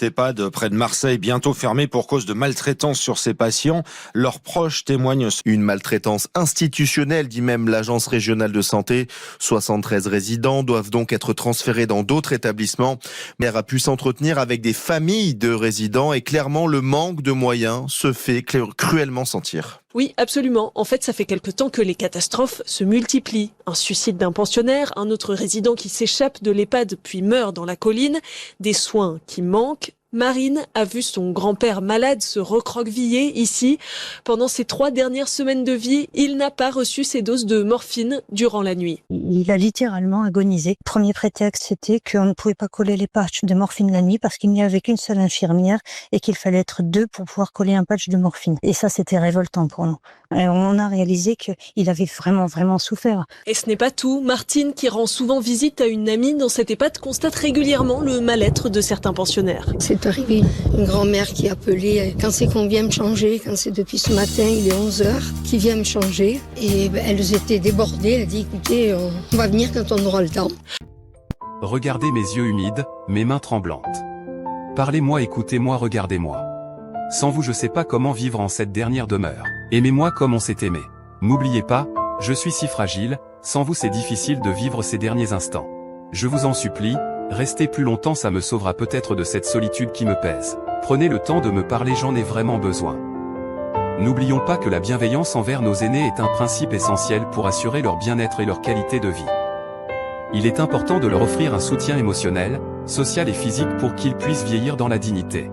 Cet EHPAD près de Marseille, bientôt fermé pour cause de maltraitance sur ses patients. Leurs proches témoignent. Une maltraitance institutionnelle, dit même l'Agence régionale de santé. 73 résidents doivent donc être transférés dans d'autres établissements. Le maire a pu s'entretenir avec des familles de résidents et clairement le manque de moyens se fait cruellement sentir. Oui, absolument. En fait, ça fait quelque temps que les catastrophes se multiplient. Un suicide d'un pensionnaire, un autre résident qui s'échappe de l'EHPAD puis meurt dans la colline, des soins qui manquent. Marine a vu son grand-père malade se recroqueviller ici. Pendant ses 3 dernières semaines de vie, il n'a pas reçu ses doses de morphine durant la nuit. Il a littéralement agonisé. Premier prétexte, c'était qu'on ne pouvait pas coller les patchs de morphine la nuit parce qu'il n'y avait qu'une seule infirmière et qu'il fallait être 2 pour pouvoir coller un patch de morphine. Et ça, c'était révoltant pour nous. Et on a réalisé qu'il avait vraiment souffert. Et ce n'est pas tout. Martine, qui rend souvent visite à une amie dans cette EHPAD, constate régulièrement le mal-être de certains pensionnaires. C'est arrivé une grand-mère qui appelait quand c'est qu'on vient me changer, quand c'est depuis ce matin, il est 11h, qui vient me changer. Et elles étaient débordées, elle a dit écoutez, on va venir quand on aura le temps. Regardez mes yeux humides, mes mains tremblantes. Parlez-moi, écoutez-moi, regardez-moi. Sans vous je sais pas comment vivre en cette dernière demeure. Aimez-moi comme on s'est aimé. N'oubliez pas, je suis si fragile, sans vous c'est difficile de vivre ces derniers instants. Je vous en supplie, restez plus longtemps, ça me sauvera peut-être de cette solitude qui me pèse. Prenez le temps de me parler, j'en ai vraiment besoin. N'oublions pas que la bienveillance envers nos aînés est un principe essentiel pour assurer leur bien-être et leur qualité de vie. Il est important de leur offrir un soutien émotionnel, social et physique pour qu'ils puissent vieillir dans la dignité.